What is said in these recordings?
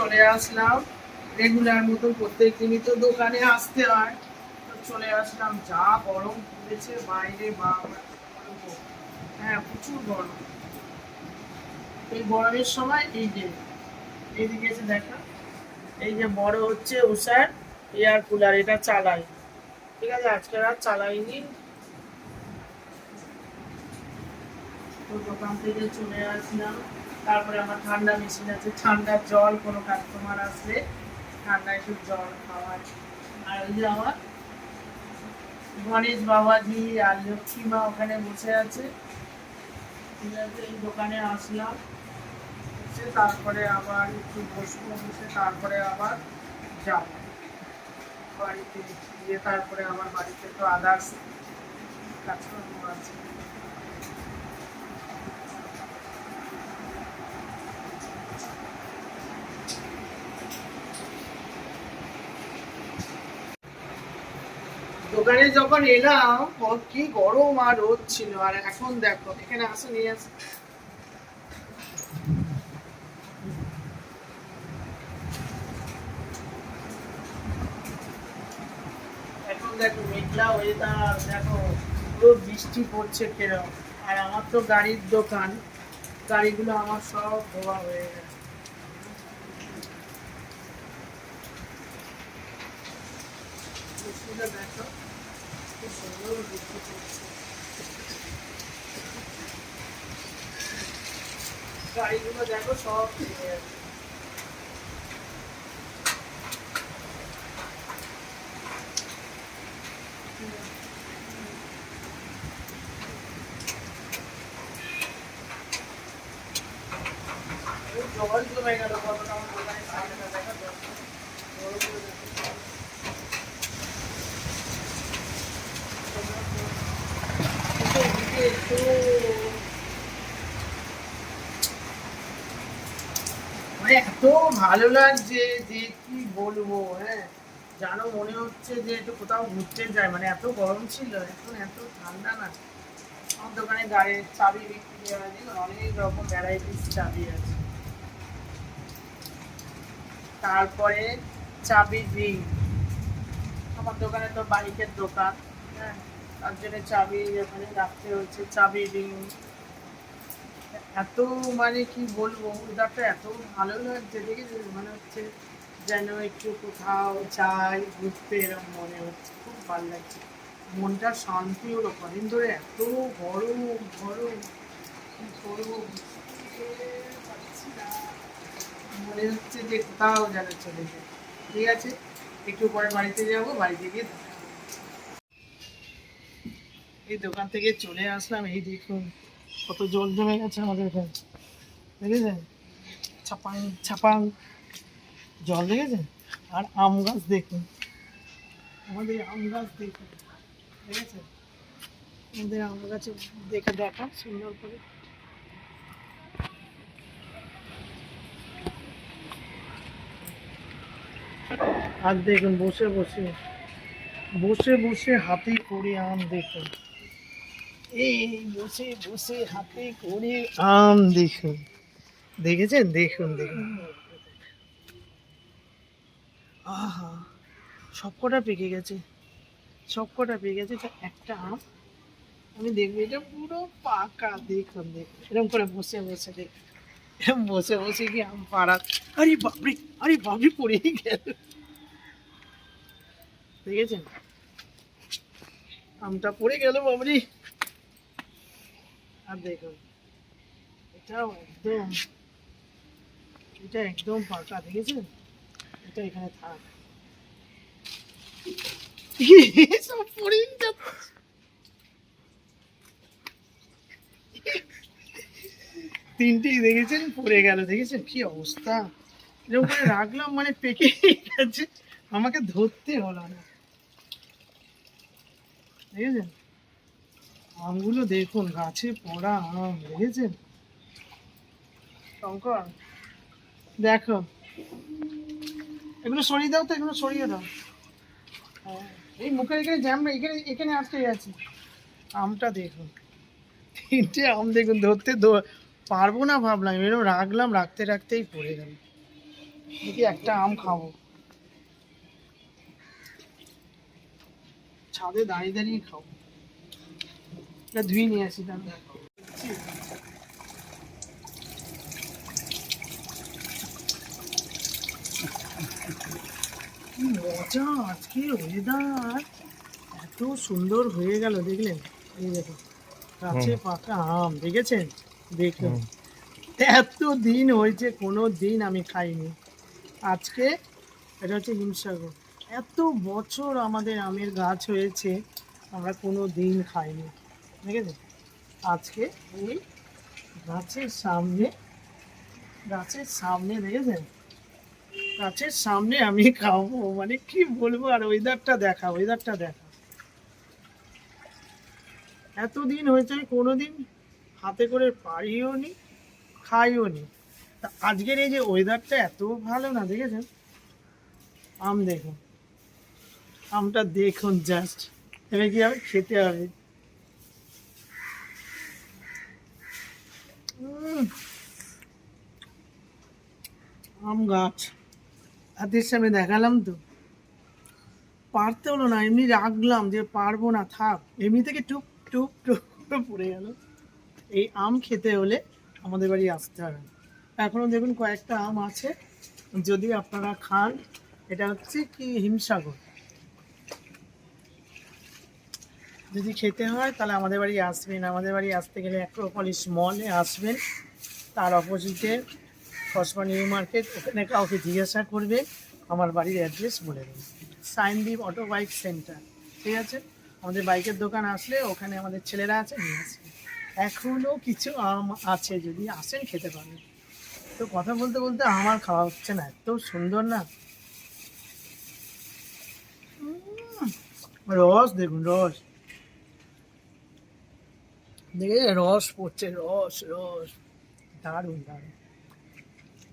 চলে আসলাম রেগুলার মতো, প্রত্যেক দিনই তো দোকানে আসতে হয়। তো চলে আসলাম, যা গরম পড়েছে বাইরে, বাবা হ্যাঁ প্রচুর গরম। এই গরমের সময় এই যে এইদিকে এসে দেখা, এই যে বড় হচ্ছে উষার এয়ার কুলার, এটা চালাই। ঠিক আছে, আজকে আর চালাইনি। তো দোকান থেকে চলে আসলাম। তারপরে আমার ঠান্ডা মেশিন আছে, ঠান্ডার জল কোনো কাস্টমার আসলে ঠান্ডা একটু জল খাওয়ার। আর ওই যে আমার গণেশ বাবাজি আর লক্ষ্মী মা ওখানে বসে আছে। ঠিক আছে, এই দোকানে আসলাম, এসে তারপরে আবার একটু বসবো, বসে তারপরে আবার যাব বাড়িতে, গিয়ে তারপরে আমার বাড়িতে তো আদার্স কাজকর্ম আছে। দোকানে যখন এলাম কি গরম আর রোদ ছিল, আর এখন দেখো এখানে আসো, নিয়ে আসো। এখন দেখো মেঘলা ওয়েদার, দেখো পুরো বৃষ্টি পড়ছে কেরম। আর আমার তো গাড়ির দোকান, গাড়িগুলো আমার সব ধোয়া হয়ে গেছে। বৃষ্টিটা দেখো কি সুন্দর বৃষ্টি পড়ছে, গাড়িগুলো দেখো সব ভেঙে গেছে। জল জমে গেল কতটা আমার দোকানের সামনে, দেখা যাচ্ছে জলগুলো দেখো। এদিকে একটু মানে এত ভালো লাগছে যে কি বলবো, হ্যাঁ জানো মনে হচ্ছে যে একটু কোথাও ঘুরতে যায়, মানে এত গরম ছিল, এখন এত ঠান্ডা না। আমার দোকানে গাড়ির চাবি বিক্রি হয়, অনেক রকম ভ্যারাইটিস চাবি আছে। তারপরে চাবি রিং, আমার দোকানে তো বাইকের দোকান, হ্যাঁ তার জন্য চাবি ওখানে রাখতে হচ্ছে, চাবি রিং। এত মানে কি বলবো, ওয়েদারটা এত ভালো লাগছে, দেখেছি মনে হচ্ছে যেন একটু কোথাও যাই ঘুরতে, এরকম মনে হচ্ছে, খুব ভালো লাগছে। মনটা শান্তি হলো, কদিন ধরে এত গরম গরম, কি করবো বুঝতে পারছি না। মনে হচ্ছে যে কোথাও যেন চলে যায়। ঠিক আছে, একটু পরে বাড়িতে যাবো, বাড়িতে গিয়ে দেখা হবে। এই দোকান থেকে চলে আসলাম, এই দেখুন কত জল জমে গেছে আমাদের এখানে, দেখেছেন ছাপাং ছাপাং জল, দেখেছেন। আর আম গাছ দেখুন, আমাদের আম গাছ দেখুন, দেখেছেন আমাদের আম গাছে, দেখে দেখা সুন্দর করে। আর দেখুন বসে বসে, বসে বসে হাতে করে আম দেখুন, এই বসে বসে হাতে করে আম দেখুন, দেখেছেন, দেখুন দেখুন, আহা সবকটা পেকে গেছে, সবকটা পেকে গেছে, এটা একটা আম আমি দেখবো, এটা পুরো পাকা, দেখুন দেখুন এরকম করে বসে বসে দেখুন, এরকম বসে বসে কি আম পাড়া। আরে বাপরে, আরে বাপরে পড়েই গেল, দেখেছেন আমটা পড়ে গেল বাবরি। আর দেখুন এটাও একদম, এটা একদম পাকা, দেখেছেন, এটা এখানে থাক, সব পড়েই যাচ্ছে। তিনটেই দেখেছেন পড়ে গেল, দেখেছেন কি অবস্থা, এরকম করে রাখলাম মানে পেকে গেছে, আমাকে ধরতে হলো না, দেখেছেন আমগুলো দেখুন, গাছে পড়া আম, দেখেছেন শঙ্কর, দেখো এগুলো সরিয়ে দাও, তো এগুলো সরিয়ে দাও। হ্যাঁ, এই মুখের এখানে জ্যাম, এখানে এখানে আটকে গেছে। আমটা দেখুন, তিনটে আম দেখুন, ধরতে পারবো না ভাবলাম, এরকম রাখলাম, রাখতে রাখতেই পড়ে গেল। দেখি একটা আম খাবো, ছাদে দাঁড়িয়ে দাঁড়িয়ে খাবো। এটা ধুয়ে নিয়ে আসি তাহলে। কি মজা আজকে ওয়েদার, এত সুন্দর হয়ে গেল দেখলেন? এই দেখো গাছে পাকা আম, দেখেছেন? দেখুন এত দিন হয়েছে কোনো দিন আমি খাইনি। আজকে এটা হচ্ছে হিমসাগর, এত বছর আমাদের আমের গাছ হয়েছে, আমরা কোনো দিন খাইনি, দেখেছেন? আজকে এই গাছের সামনে, গাছের সামনে দেখেছেন, গাছের সামনে আমি খাবো, মানে কি বলবো। আর ওয়েদারটা দেখা, ওয়েদারটা দেখা, এতদিন হয়েছে আমি কোনোদিন হাতে করে পারিও নি, খাইও নি। তা আজকের এই যে ওয়েদারটা এত ভালো না, দেখেছেন? আম দেখুন, আমটা দেখুন জাস্ট, এবার কি হবে, খেতে হবে। আম গাছ হাতের সামনে দেখালাম তো, পারতে হলো না, এমনি রাখলাম যে পারবো না, থাক, এমনি থেকে টুক টুক টুক করে পড়ে গেল। এই আম খেতে হলে আমাদের বাড়ি আসতে হবে। এখনো দেখুন কয়েকটা আম আছে, যদি আপনারা খান। এটা হচ্ছে কি হিমসাগর, যদি খেতে হয় তাহলে আমাদের বাড়ি আসবেন। আমাদের বাড়ি আসতে গেলে অ্যাক্রোপলিস মলে আসবেন, তার অপোজিটে কসবা নিউ মার্কেট, ওখানে কাউকে জিজ্ঞাসা করবে, আমার বাড়ির অ্যাড্রেস বলে দেবে, সাইনদীপ অটো বাইক সেন্টার, ঠিক আছে? আমাদের বাইকের দোকান আসলে ওখানে আমাদের ছেলেরা আছে, নিয়ে আসবে। এখনও কিছু আম আছে, যদি আসেন খেতে পারবেন। তো কথা বলতে বলতে আমার খাওয়া হচ্ছে না, এত সুন্দর না। রস দেখুন, রস দেখে, রস পড়ছে, রস রস, দারুণ দারুণ।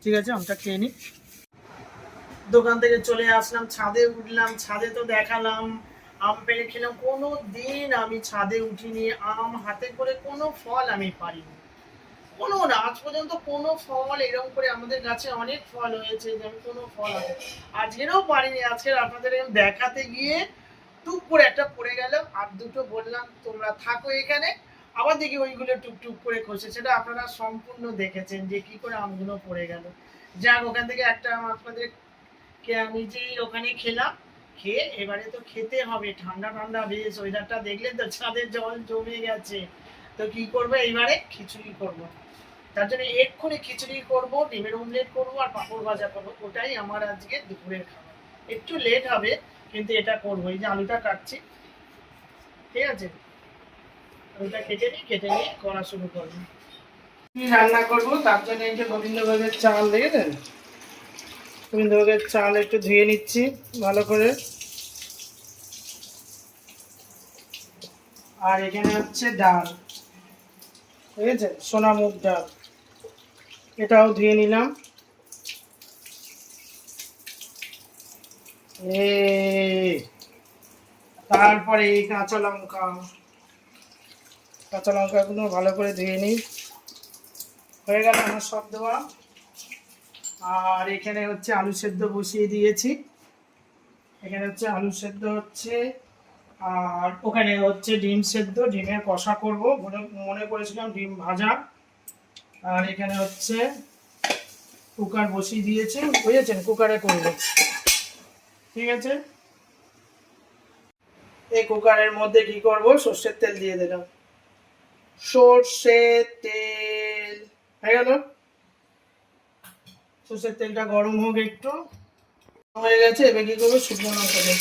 ঠিক আছে, আমটা খেয়ে নিই। দোকান থেকে চলে আসলাম, ছাদে উঠলাম, ছাদে তো দেখালাম আম পেড়ে খেলাম। কোনো দিন আমি ছাদে উঠিনি, আম হাতে করে কোনো ফল আমি পারিনি, কোনো না, আজ পর্যন্ত কোনো ফল এরকম করে, আমাদের গাছে অনেক ফল হয়েছে, যে আমি কোনো ফল আজকেরও পারিনি। আজকের আপনাদের দেখাতে গিয়ে টুক করে একটা পড়ে গেল, আর দুটো বললাম তোমরা থাকো এখানে, আবার দেখি ওইগুলো টুকটুক করে খসে, সেটা আপনারা সম্পূর্ণ দেখেছেন যে কি করে আমগুলো পড়ে গেল। যাক, ওখান থেকে একটা আম আপনাদের নিজেই ওখানে খেলাম, খেয়ে এবারে তো খেতে হবে, ঠান্ডা ঠান্ডা বেশ ওয়েদারটা দেখলেন তো, ছাদের জল জমে গেছে। তো কি করবো, এইবারে খিচুড়ি করব, তার জন্য এক্ষুনি খিচুড়ি করব, ডিমের অমলেট করব, আর পাঁপড় ভাজা করব, ওটাই আমার আজকে দুপুরের খাবার। একটু লেট হবে, কিন্তু এটা করবো। এই যে আলুটা কাটছি, ঠিক আছে, আলুটা কেটে নিই, কেটে নিয়ে করা শুরু করবো। রান্না করব, তার জন্য এই যে গোবিন্দভোগের চাল, দেখেছেন? গোবিন্দভোগের চাল একটু ধুয়ে নিচ্ছি ভালো করে। আর এখানে হচ্ছে ডাল, ঠিক আছে, সোনা মুগ ডাল, এটাও ধুয়ে নিলাম। তারপরে এই কাঁচা লঙ্কা, কাঁচা লঙ্কাগুলো ভালো করে ধুয়ে নিই। হয়ে গেল আমার সব দেওয়া। আর এখানে হচ্ছে আলু সেদ্ধ বসিয়ে দিয়েছি, এখানে হচ্ছে আলু সেদ্ধ হচ্ছে, আর ওখানে হচ্ছে ডিম সেদ্ধ, ডিমের কষা করব, মনে করেছিলাম ডিম ভাজা। আর এখানে হচ্ছে কুকার বসিয়ে দিয়েছি, বুঝেছেন, কুকারে করবো, ঠিক আছে? এই কুকারের মধ্যে কি করব, সর্ষের তেল দিয়ে দিলাম, সর্ষের তেল হয়ে গেল। সর্ষের তেলটা গরম হোক, একটু হয়ে গেছে, এবার কি করবো, শুকনো লঙ্কা দেব,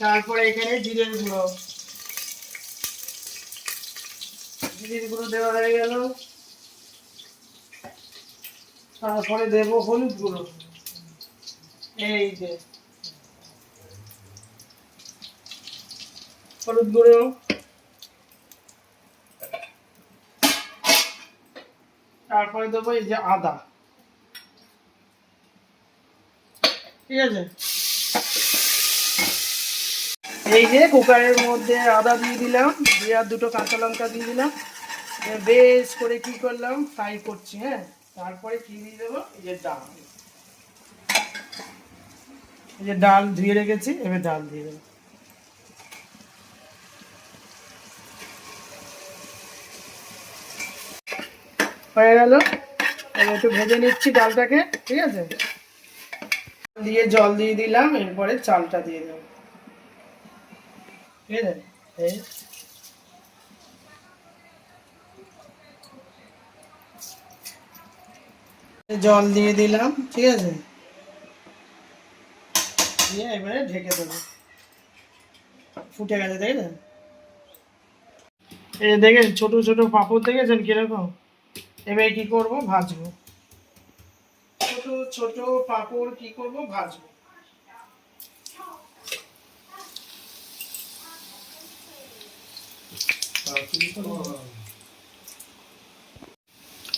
তারপরে এখানে জিরের গুঁড়ো, জিরের গুঁড়ো দেওয়া হয়ে গেল। তারপরে দেব হলুদ গুঁড়ো, এই যে হলুদ গুঁড়ো, তারপরে দেবো এই যে আদা, ঠিক আছে? এই যে কুকারের মধ্যে আদা দিয়ে দিলাম, দিয়ে আর দুটো কাঁচা লঙ্কা দিয়ে দিলাম, বেশ করে কি করলাম, ফ্রাই করছি। হ্যাঁ, তারপরে কি দিয়ে দেবো, এই যে ডাল, এই যে ডাল ধুয়ে রেখেছি, এবার ডাল দিয়ে দেবো। হয়ে গেল, এবার একটু ভেজে নিচ্ছি ডালটাকে, ঠিক আছে। দিয়ে জল দিয়ে দিলাম, এরপরে চালটা দিয়ে দেবো, ঠিক আছে। জল দিয়ে দিলাম, ঠিক আছে, দিয়ে এবারে ঢেকে দেবো। ফুটে গেছে, তাই না? এই দেখেন ছোট ছোট পাঁপড় দেখেছেন কিরকম? এবারে কি করব, ভাজবো। ছোট ছোট পাঁপড় কি করব, ভাজবো।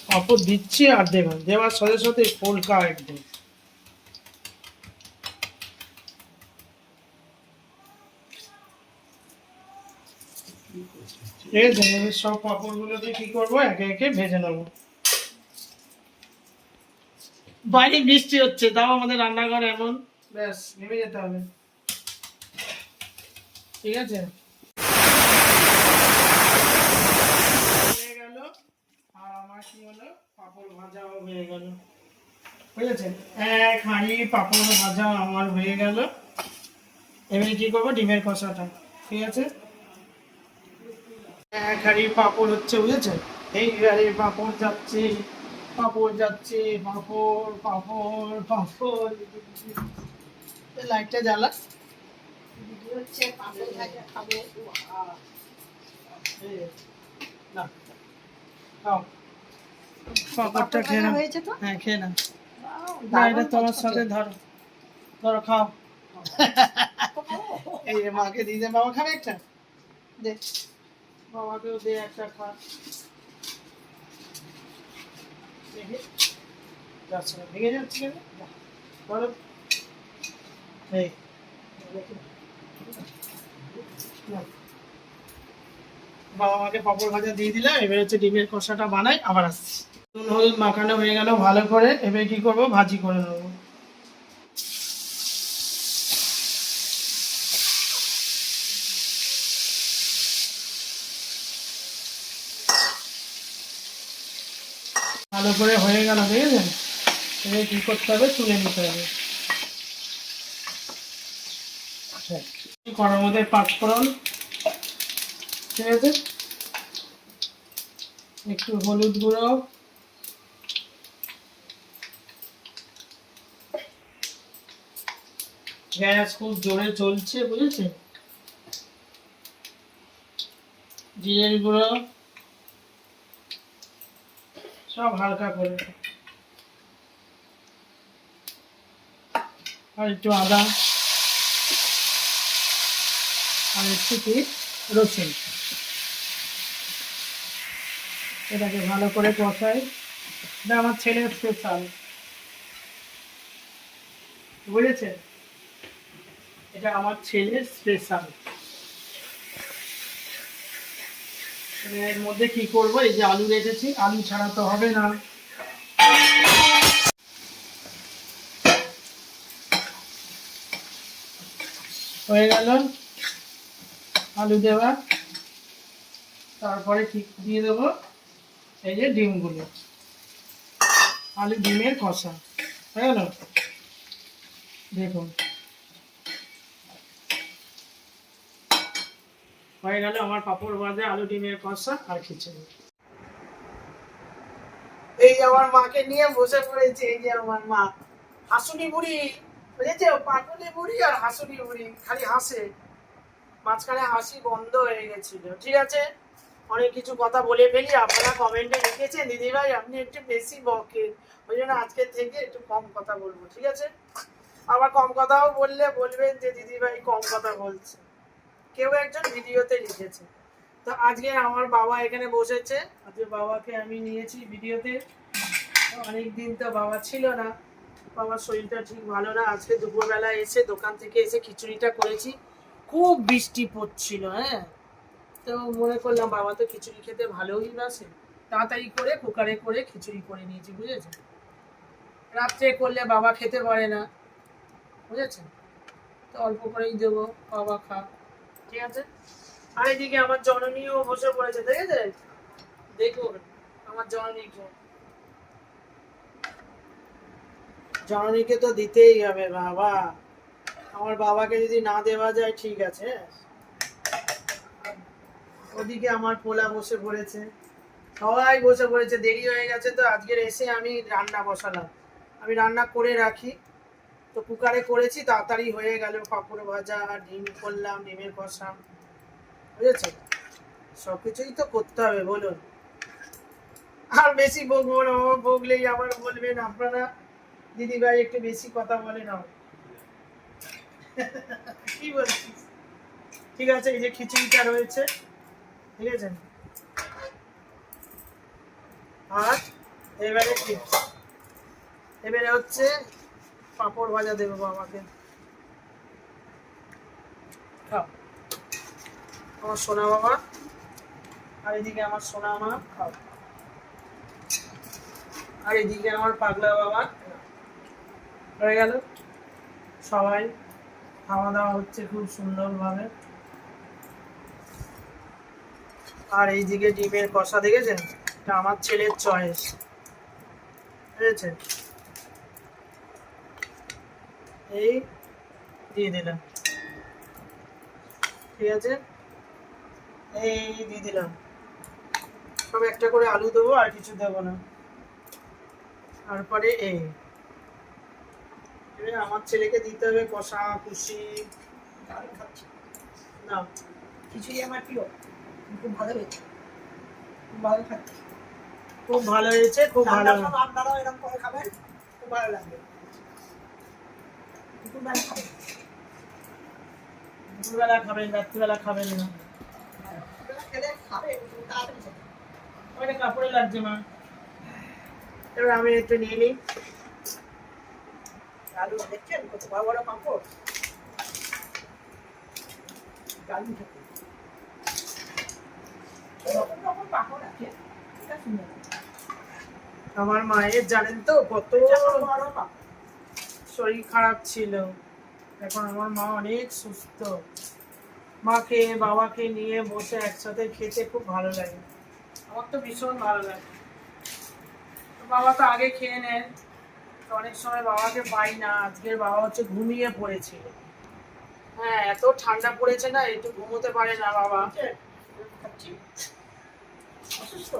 পাঁপড় দিচ্ছি আর দেবেন, দেওয়ার সাথে সাথে পোলকা একদম। ঠিক আছে, এবার সব পাঁপড়গুলোকে কি করবো, একে একে ভেজে নেবো। বাইরে বৃষ্টি হচ্ছে, তাও আমাদের রান্নাঘর এমন, ব্যাস নেমে যেতে হবে, ঠিক আছে। হয়ে গেল, আর আমার কি হলো, পাঁপড় ভাজাও হয়ে গেল, বুঝেছে। এক হাঁড়ি পাঁপড় ভাজা আমার হয়ে গেল। এবারে কি করবো, ডিমের কষাটা, ঠিক আছে। এক হাঁড়ি পাঁপড় হচ্ছে, বুঝেছে। এইবারে পাঁপড় যাচ্ছে, পাঁপড় যাচ্ছে, পাঁপড় পাঁপড় পাঁপড়। লাইটটা জ্বালা, হচ্ছে পাঁপড় ভাজা খাবো। না, খাও পাঁপড়টা খেয়ে নাও। হ্যাঁ, খেয়ে নাও। না, এটা তোমার সাথে ধরো, ধরো খাও। এই যে মাকে দিয়ে দে, বাবা খাবে একটা, দে বাবাকেও দে একটা, খা। যাচ্ছে না, ভেঙে যাচ্ছে কেন, বলো। এই বাবা মাকে পাঁপড় ভাজা দিয়ে দিলাম, এবার হচ্ছে ডিমের কষাটা বানাই, আবার আসছি। নুন হলুদ মাখানো হয়ে গেল ভালো করে, এবার কি করবো, ভাজি করে নেবো। ভালো করে হয়ে গেল, দেখেছেন। এবার কি করতে হবে, তুলে নিতে হবে। কড়ার মধ্যে পাঁচফোড়ন, ঠিক আছে, একটু হলুদ গুঁড়ো, গ্যাস খুব জোরে চলছে, বুঝেছে। জিরের গুঁড়ো, সব হালকা করে, আর একটু আদা, আর একটু কি রসুন, এটাকে ভালো করে কষাই। এটা আমার ছেলের স্পেশাল, বুঝেছে, এটা আমার ছেলের স্পেশাল। এর মধ্যে কি করব, এই যে আলু রেখেছি, আলু ছাড়া তো হবে না। হয়ে গেল আলু দেওয়া, তারপরে ঠিক দিয়ে দেবো এই যে ডিমগুলো, আলু ডিমের কষা হয়ে গেল। দেখুন হয়ে গেল আমার পাঁপড় ভাজা, আলু ডিমের কষা আর খিচুড়ি। এই যে আমার মাকে নিয়ে বসে পড়েছে, এই যে আমার মা, হাসুনি বুড়ি, বুঝেছে, পাটুনি বুড়ি আর হাসুনি বুড়ি, খালি হাসে। মাঝখানে হাসি বন্ধ হয়ে গেছিল, ঠিক আছে। অনেক কিছু কথা বলে ফেলি, আপনারা কমেন্টে লিখেছেন দিদিভাই আপনি একটু বেশি বকেন, ওই জন্য আজকে থেকে একটু কম কথা বলবো, ঠিক আছে। আবার কম কথাও বললে বলবেন যে দিদিভাই কম কথা বলছে, কেউ একজন ভিডিওতে লিখেছে। তো আজকে আমার বাবা এখানে বসেছে, আজকে বাবাকে আমি নিয়েছি ভিডিওতে। অনেকদিন তো বাবা ছিল না, বাবার শরীরটা ঠিক ভালো না। আজকে দুপুরবেলা এসে দোকান থেকে এসে খিচুড়িটা করেছি, খুব বৃষ্টি পড়ছিল, হ্যাঁ। তো তো মনে করলাম বাবা তো খিচুড়ি খেতে ভালোই বাসে, তাড়াতাড়ি করে কুকারে করে খিচুড়ি করে নিয়েছি, বুঝেছেন। রাত্রে করলে বাবা খেতে পারে না, বুঝেছেন, তো অল্প করেই দেবো, বাবা খা, ঠিক আছে। আর এদিকে আমার জননীও বসে পড়েছে, দেখেছে, দেখুন আমার জননীকে, জননীকে তো দিতেই হবে বাবা, আমার বাবাকে যদি না দেওয়া যায় ঠিক আছে। ওদিকে আমার পোলা বসে পড়েছে, সবাই বসে পড়েছে, দেরি হয়ে গেছে তো আজকের এসে আমি রান্না বসালাম। আমি রান্না করে রাখি, তো কুকারে করেছি, তাড়াতাড়ি হয়ে গেল, পাঁপড় ভাজা, ডিম করলাম, ডিমের কষা, বুঝেছে, সব কিছুই তো করতে হবে বলুন। আর বেশি বকবো না, বকলেই আবার বলবেন আপনারা দিদিভাই একটু বেশি কথা বলে নাও। কি বলছিস, ঠিক আছে। এই যে খিচুড়িটা রয়েছে, ঠিক আছে, আর এবারে চিপস, এবারে হচ্ছে পাঁপড় ভাজা দেবো বাবাকে, খাও আমার সোনা বাবা, আর এদিকে আমার সোনা মা, খাও, আর এদিকে আমার পাগলা বাবা। হয়ে গেল, সবাই খাওয়া দাওয়া হচ্ছে খুব সুন্দরভাবে। আর এইদিকে ডিমের কষা দেখেছেন, এটা আমার ছেলের চয়েস, বুঝেছেন, এই দিয়ে দিলাম, ঠিক আছে, এই দিয়ে দিলাম, সব একটা করে আলু দেবো, আর কিছু দেবো না। তারপরে এই আমার ছেলেকে দিতে হবে কষা কুশি, না খিচুড়ি আমার প্রিয়, খুব ভালো হয়েছে, খুব ভালো খাচ্ছি। খুব ভালো হয়েছে, খুব ভালো। আপনারাও এরকম করে খাবেন, খুব ভালো লাগবে। দুপুরবেলা খাবেন, দুপুরবেলা খাবেন, রাত্রিবেলা খাবেন না। দুপুরবেলা খেলে খাবে, তাড়াতাড়ি খেতে। ওইটা কাপড়ে লাগছে মা, এবার আমি একটু নিয়ে নিই। আলু দেখছেন কত বড় বড় পাঁপড়, দারুণ খেতে। এরকম রকম পাঁপড় আছে, এটা সুন্দর। আমার মায়ের জানেন তো কত বড় পাঁপড়, শরীর খারাপ ছিল, এখন আমার মা অনেক সুস্থ। মাকে বাবাকে নিয়ে বসে একসাথে খেতে খুব ভালো লাগে, আমার তো ভীষণ ভালো লাগে। বাবা তো আগে খেয়ে নেন, তো অনেক সময় বাবাকে পাই না, আজকের বাবা হচ্ছে ঘুমিয়ে পড়েছিল। হ্যাঁ, এত ঠান্ডা পড়েছে না, একটু ঘুমোতে পারে না বাবা। খাচ্ছি অসুস্থ,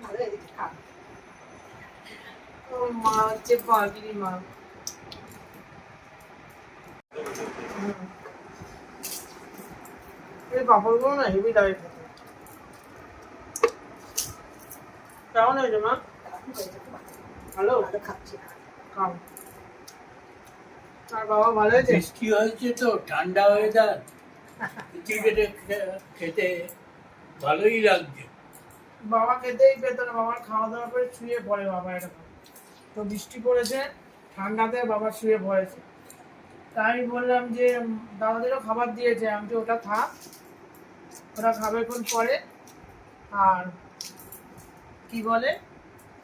ভালো এদিকে খান। ও মা হচ্ছে পাগলি মা। এই পাপড়গুলো না হেভি লাগে খেতে। কেমন হয়েছে মা? ভালো ভালো খাচ্ছি। খাও। আর বাবা ভালো হয়েছে? বৃষ্টি হয়েছে তো ঠান্ডা ওয়েদার, খিচুড়ি খেতে ভালোই লাগছে। বাবা খেতেই পেত না, বাবার খাওয়া দাওয়া করে শুয়ে পড়ে বাবা এরকম। তো বৃষ্টি পড়েছে, ঠান্ডাতে বাবা শুয়ে পড়েছে। তাই আমি বললাম যে দাদাদেরও খাবার দিয়েছে, আমি তো ওটা থাক, ওরা খাবে কোন পরে। আর কি বলে,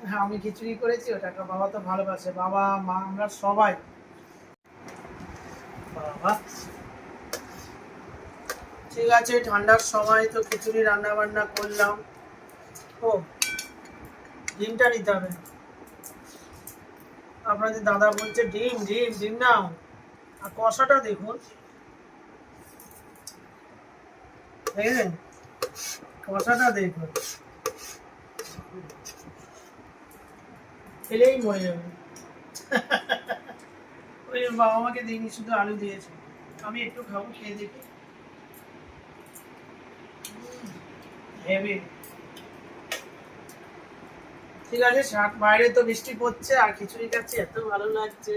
হ্যাঁ আমি খিচুড়ি করেছি, ওটাকে বাবা তো ভালোবাসে, বাবা মা আমরা সবাই। বাবা ঠিক আছে, ঠান্ডার সময় তো খিচুড়ি রান্না বান্না করলাম। ও ডিমটা নিতে হবে, আপনাদের দাদা বলছে ডিম ডিম ডিম নাও। আর কষাটা দেখুন, দেখেছেন কষাটা দেখুন, খেলেই মরে যাবে। ওই বাবা মাকে দিইনি, শুধু আলু দিয়েছে, আমি একটু খাবো, খেয়ে দেখি। হেভি, ঠিক আছে। বাইরে তো বৃষ্টি পড়ছে আর খিচুড়ি খাচ্ছি, এত ভালো লাগছে।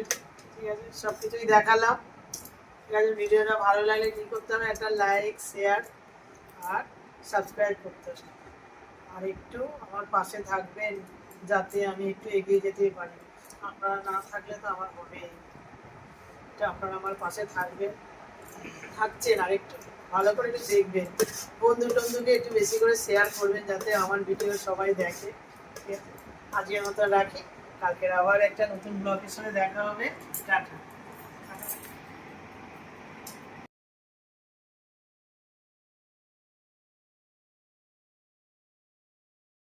ঠিক আছে, সব কিছুই দেখালাম। ঠিক আছে, ভিডিওটা ভালো লাগলে কি করতে হবে, একটা লাইক শেয়ার আর সাবস্ক্রাইব করতে হবে। আর একটু আমার পাশে থাকবেন, যাতে আমি একটু এগিয়ে যেতে পারি। আপনারা না থাকলে তো আমার হবেই, এটা আপনারা আমার পাশে থাকবেন, থাকছেন আরেকটু ভালো করে একটু দেখবেন, বন্ধু টন্ধুকে একটু বেশি করে শেয়ার করবেন যাতে আমার ভিডিও সবাই দেখে। ঠিক আছে, আজকের মতো রাখি, কালকের আবার একটা নতুন ব্লগের সঙ্গে দেখা হবে। টাটা।